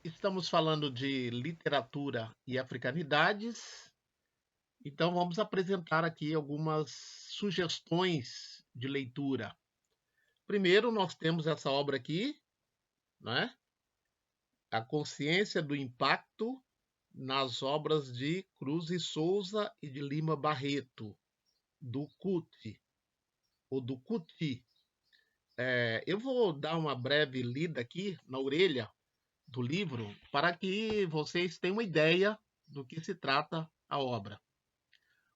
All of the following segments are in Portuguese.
Estamos falando de literatura e africanidades, então vamos apresentar aqui algumas sugestões de leitura. Primeiro, nós temos essa obra aqui, né? A Consciência do Impacto nas obras de Cruz e Souza e de Lima Barreto, do CUT, ou do CUTI. Eu vou dar uma breve lida aqui na orelha do livro para que vocês tenham uma ideia do que se trata a obra.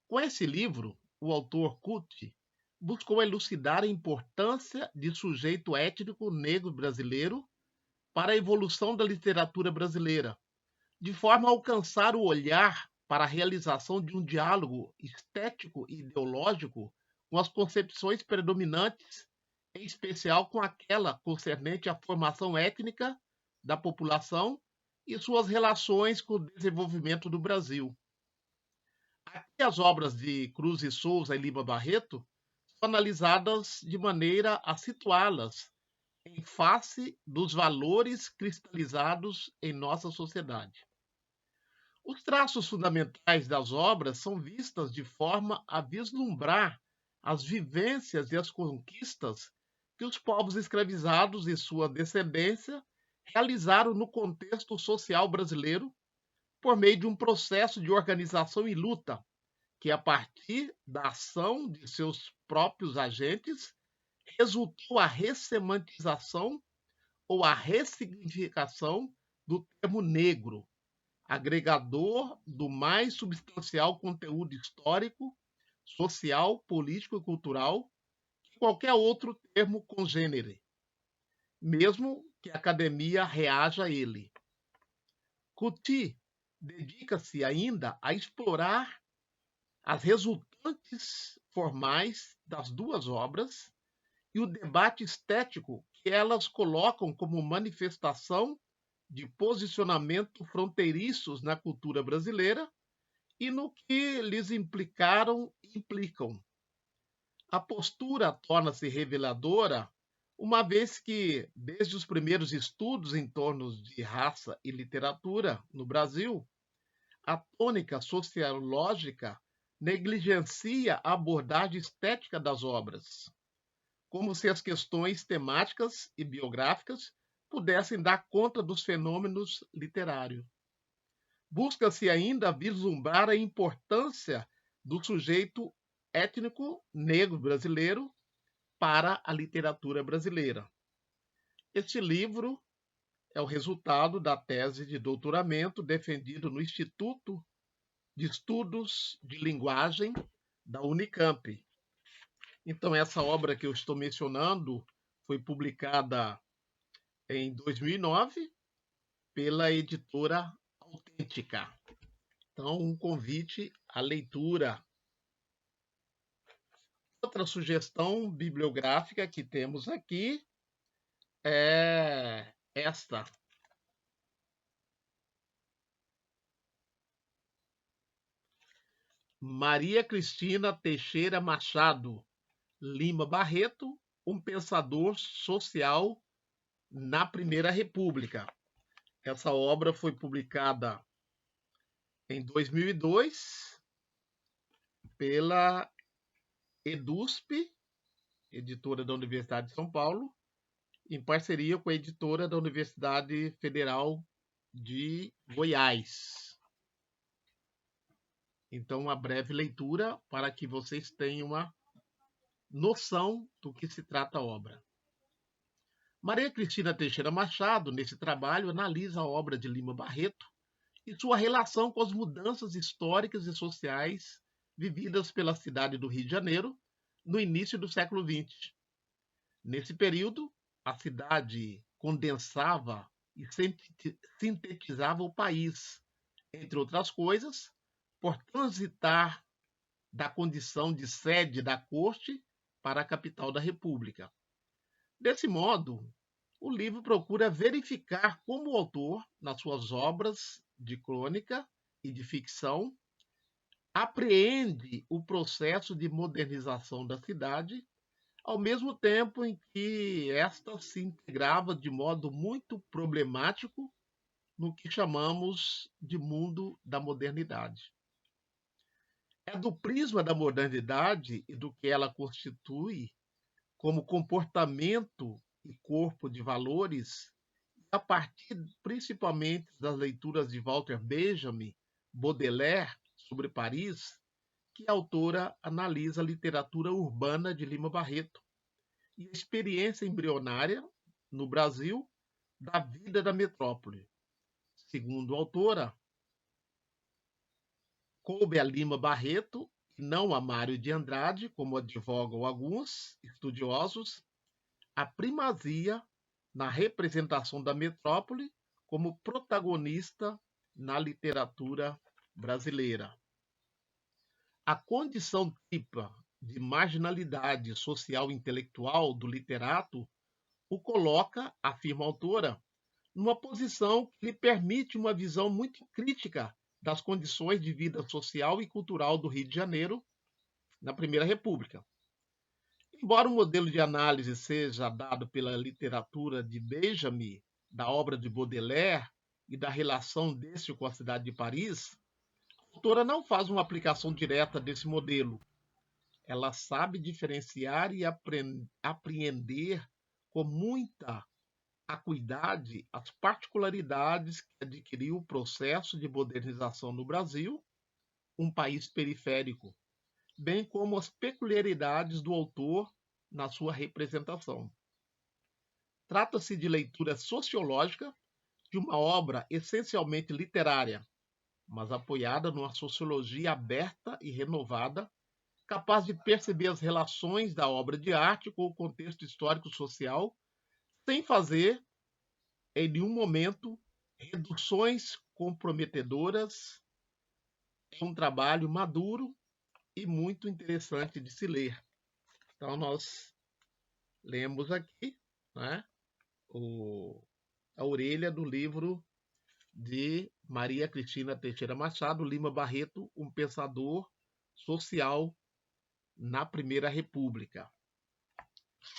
Com esse livro, o autor Kuti buscou elucidar a importância de sujeito étnico negro brasileiro para a evolução da literatura brasileira, de forma a alcançar o olhar para a realização de um diálogo estético e ideológico com as concepções predominantes, em especial com aquela concernente à formação étnica da população e suas relações com o desenvolvimento do Brasil. Aqui as obras de Cruz e Souza e Lima Barreto são analisadas de maneira a situá-las em face dos valores cristalizados em nossa sociedade. Os traços fundamentais das obras são vistas de forma a vislumbrar as vivências e as conquistas que os povos escravizados e sua descendência realizaram no contexto social brasileiro por meio de um processo de organização e luta que, a partir da ação de seus próprios agentes, resultou a ressemantização ou a ressignificação do termo negro, agregador do mais substancial conteúdo histórico, social, político e cultural que qualquer outro termo congênere, mesmo que a academia reaja a ele. Kuti dedica-se ainda a explorar as resultantes formais das duas obras e o debate estético que elas colocam como manifestação de posicionamento fronteiriços na cultura brasileira e no que lhes implicam. A postura torna-se reveladora, uma vez que, desde os primeiros estudos em torno de raça e literatura no Brasil, a tônica sociológica negligencia a abordagem estética das obras, como se as questões temáticas e biográficas pudessem dar conta dos fenômenos literários. Busca-se ainda vislumbrar a importância do sujeito étnico negro brasileiro para a literatura brasileira. Este livro é o resultado da tese de doutoramento defendido no Instituto de Estudos de Linguagem da Unicamp. Então, essa obra que eu estou mencionando foi publicada em 2009 pela editora Autêntica. Então, um convite à leitura. Outra sugestão bibliográfica que temos aqui é esta. Maria Cristina Teixeira Machado Lima Barreto, um pensador social na Primeira República. Essa obra foi publicada em 2002 pela EDUSP, editora da Universidade de São Paulo, em parceria com a editora da Universidade Federal de Goiás. Então, uma breve leitura para que vocês tenham uma noção do que se trata a obra. Maria Cristina Teixeira Machado, nesse trabalho, analisa a obra de Lima Barreto e sua relação com as mudanças históricas e sociais vividas pela cidade do Rio de Janeiro no início do século XX. Nesse período, a cidade condensava e sintetizava o país, entre outras coisas, por transitar da condição de sede da corte para a capital da República. Desse modo, o livro procura verificar como o autor, nas suas obras de crônica e de ficção, apreende o processo de modernização da cidade, ao mesmo tempo em que esta se integrava de modo muito problemático no que chamamos de mundo da modernidade. É do prisma da modernidade e do que ela constitui como comportamento e corpo de valores, a partir principalmente das leituras de Walter Benjamin, Baudelaire sobre Paris, que a autora analisa a literatura urbana de Lima Barreto e a experiência embrionária, no Brasil, da vida da metrópole. Segundo a autora, coube a Lima Barreto, e não a Mário de Andrade, como advogam alguns estudiosos, a primazia na representação da metrópole como protagonista na literatura brasileira. A condição típica de marginalidade social e intelectual do literato o coloca, afirma a autora, numa posição que lhe permite uma visão muito crítica das condições de vida social e cultural do Rio de Janeiro na Primeira República. Embora o modelo de análise seja dado pela literatura de Benjamin, da obra de Baudelaire e da relação deste com a cidade de Paris, a autora não faz uma aplicação direta desse modelo. Ela sabe diferenciar e apreender com muita acuidade as particularidades que adquiriu o processo de modernização no Brasil, um país periférico, bem como as peculiaridades do autor na sua representação. Trata-se de leitura sociológica de uma obra essencialmente literária, mas apoiada numa sociologia aberta e renovada, capaz de perceber as relações da obra de arte com o contexto histórico-social, sem fazer, em nenhum momento, reduções comprometedoras. É um trabalho maduro e muito interessante de se ler. Então, nós lemos aqui, né, a orelha do livro de Maria Cristina Teixeira Machado, Lima Barreto, um pensador social na Primeira República.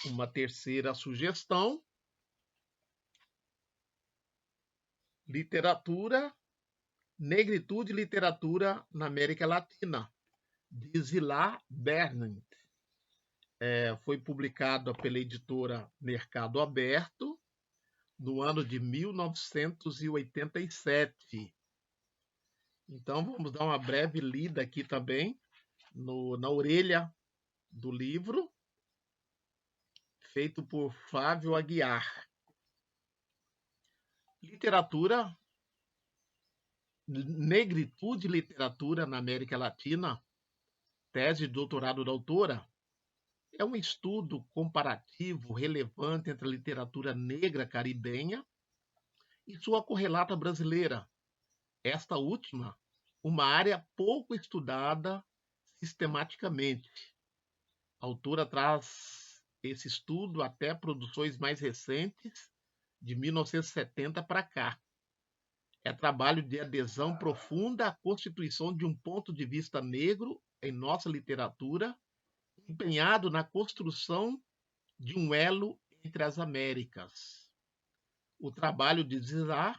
Uma terceira sugestão: literatura, negritude e literatura na América Latina, de Zilá Bernard. Foi publicado pela editora Mercado Aberto no ano de 1987. Então, vamos dar uma breve lida aqui também na orelha do livro, feito por Flávio Aguiar. Literatura, negritude e literatura na América Latina, tese de doutorado da autora, é um estudo comparativo relevante entre a literatura negra caribenha e sua correlata brasileira. Esta última, uma área pouco estudada sistematicamente. A autora traz esse estudo até produções mais recentes, de 1970 para cá. É trabalho de adesão profunda à constituição de um ponto de vista negro em nossa literatura, empenhado na construção de um elo entre as Américas. O trabalho de Zilá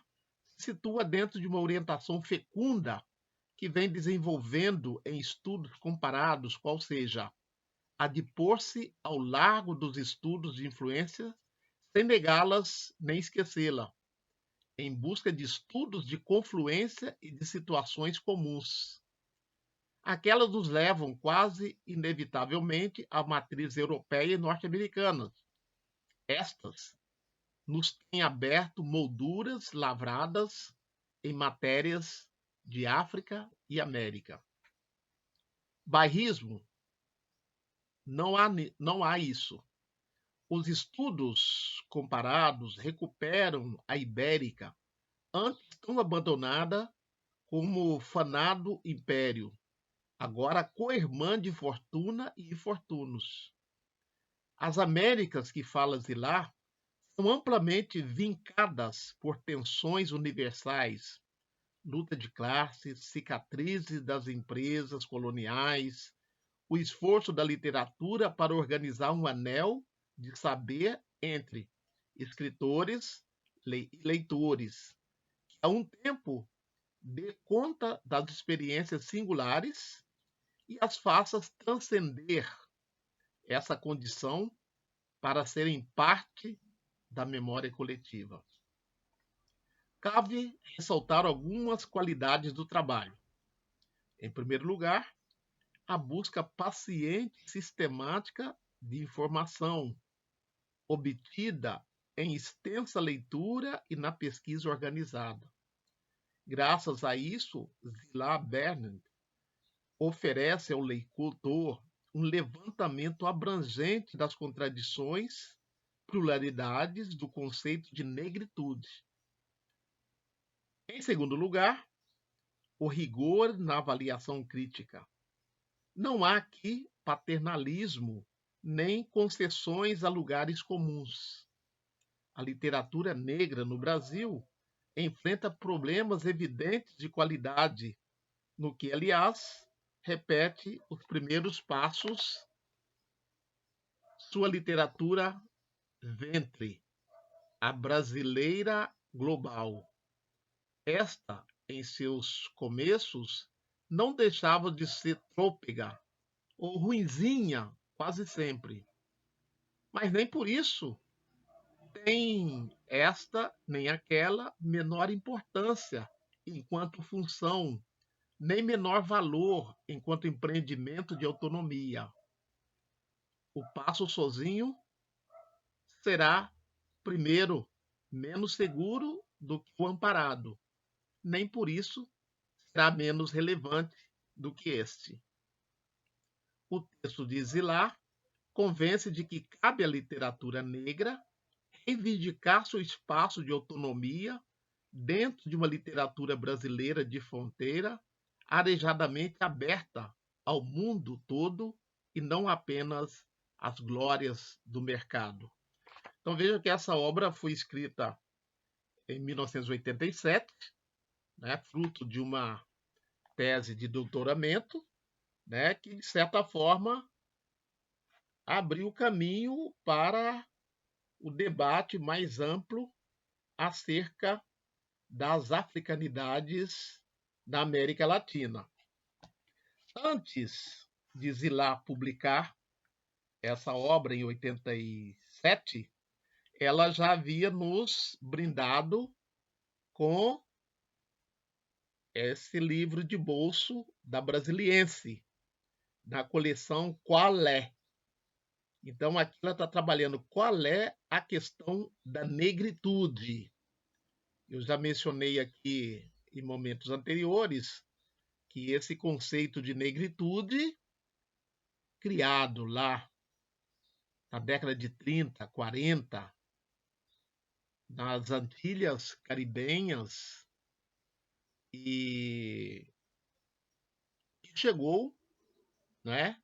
se situa dentro de uma orientação fecunda que vem desenvolvendo em estudos comparados, qual seja, a de pôr-se ao largo dos estudos de influência, sem negá-las nem esquecê-la, em busca de estudos de confluência e de situações comuns. Aquelas nos levam quase inevitavelmente à matriz europeia e norte-americana. Estas nos têm aberto molduras lavradas em matérias de África e América. Bairrismo, não há isso. Os estudos comparados recuperam a ibérica, antes tão abandonada como fanado império, agora co-irmã de fortuna e infortunos. As Américas que fala Zilá são amplamente vincadas por tensões universais, luta de classes, cicatrizes das empresas coloniais, o esforço da literatura para organizar um anel de saber entre escritores e leitores, que a um tempo dê conta das experiências singulares e as faça transcender essa condição para serem parte da memória coletiva. Cabe ressaltar algumas qualidades do trabalho. Em primeiro lugar, a busca paciente e sistemática de informação obtida em extensa leitura e na pesquisa organizada. Graças a isso, Zillah Bernard oferece ao leitor um levantamento abrangente das contradições, pluralidades do conceito de negritude. Em segundo lugar, o rigor na avaliação crítica. Não há aqui paternalismo nem concessões a lugares comuns. A literatura negra no Brasil enfrenta problemas evidentes de qualidade, no que, aliás, repete os primeiros passos sua literatura ventre, a brasileira global. Esta, em seus começos, não deixava de ser trôpega ou ruinzinha quase sempre. Mas nem por isso tem esta nem aquela menor importância enquanto função, nem menor valor enquanto empreendimento de autonomia. O passo sozinho será, primeiro, menos seguro do que o amparado. Nem por isso será menos relevante do que este. O texto de Zillah convence de que cabe à literatura negra reivindicar seu espaço de autonomia dentro de uma literatura brasileira de fronteira, arejadamente aberta ao mundo todo e não apenas às glórias do mercado. Então veja que essa obra foi escrita em 1987, né, fruto de uma tese de doutoramento, né, que, de certa forma, abriu caminho para o debate mais amplo acerca das africanidades da América Latina. Antes de Zillah publicar essa obra em 87, ela já havia nos brindado com esse livro de bolso da Brasiliense, da coleção Qual é? Então, aqui ela está trabalhando qual é a questão da negritude. Eu já mencionei aqui em momentos anteriores que esse conceito de negritude, criado lá na década de 30, 40, nas Antilhas caribenhas, e chegou, né,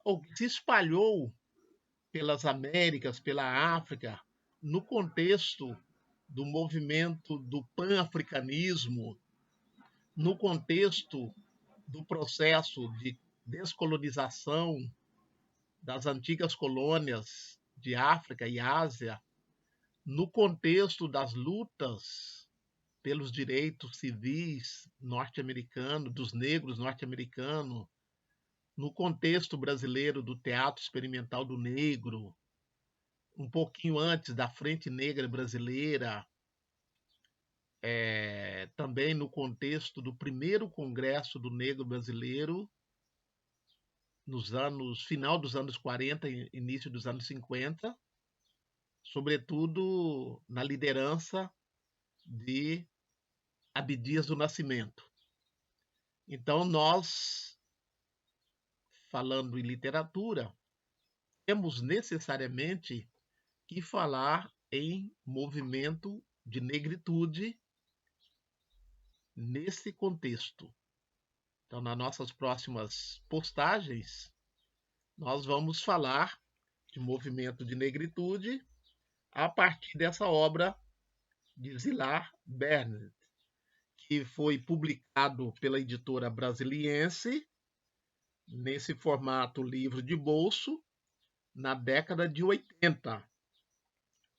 ou se espalhou pelas Américas, pela África, no contexto do movimento do pan-africanismo, no contexto do processo de descolonização das antigas colônias de África e Ásia, no contexto das lutas pelos direitos civis norte-americanos, dos negros norte-americanos, no contexto brasileiro do teatro experimental do negro, um pouquinho antes da Frente Negra Brasileira, também no contexto do primeiro Congresso do Negro Brasileiro, final dos anos 40 e início dos anos 50, sobretudo na liderança de Abdias do Nascimento. Então, nós, falando em literatura, temos necessariamente que falar em movimento de negritude nesse contexto. Então, nas nossas próximas postagens, nós vamos falar de movimento de negritude a partir dessa obra de Zillah Bernard, que foi publicado pela editora Brasiliense, nesse formato livro de bolso, na década de 80.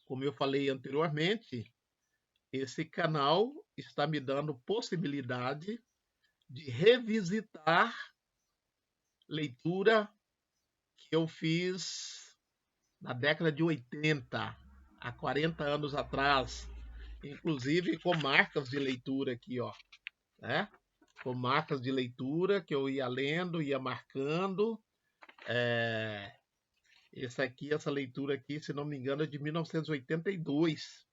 Como eu falei anteriormente, esse canal está me dando possibilidade de revisitar leitura que eu fiz na década de 80, há 40 anos atrás, inclusive com marcas de leitura aqui, ó, né? Com marcas de leitura que eu ia lendo, ia marcando. Essa leitura aqui, se não me engano, é de 1982,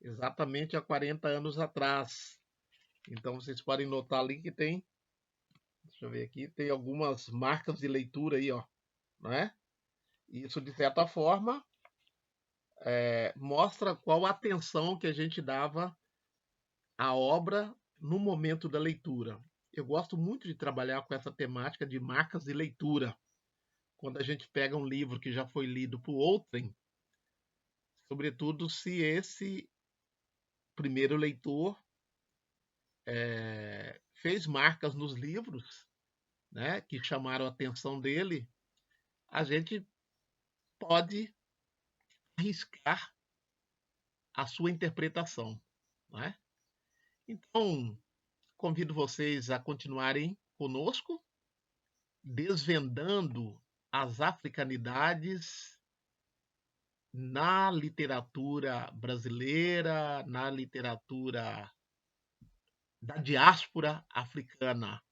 exatamente há 40 anos atrás. Então vocês podem notar ali que tem, deixa eu ver aqui, tem algumas marcas de leitura aí, ó, não é? Isso, de certa forma, mostra qual a atenção que a gente dava à obra no momento da leitura. Eu gosto muito de trabalhar com essa temática de marcas de leitura. Quando a gente pega um livro que já foi lido por outrem, sobretudo se esse primeiro leitor fez marcas nos livros, né, que chamaram a atenção dele, a gente pode arriscar a sua interpretação, não é? Então, convido vocês a continuarem conosco, desvendando as africanidades na literatura brasileira, na literatura da diáspora africana.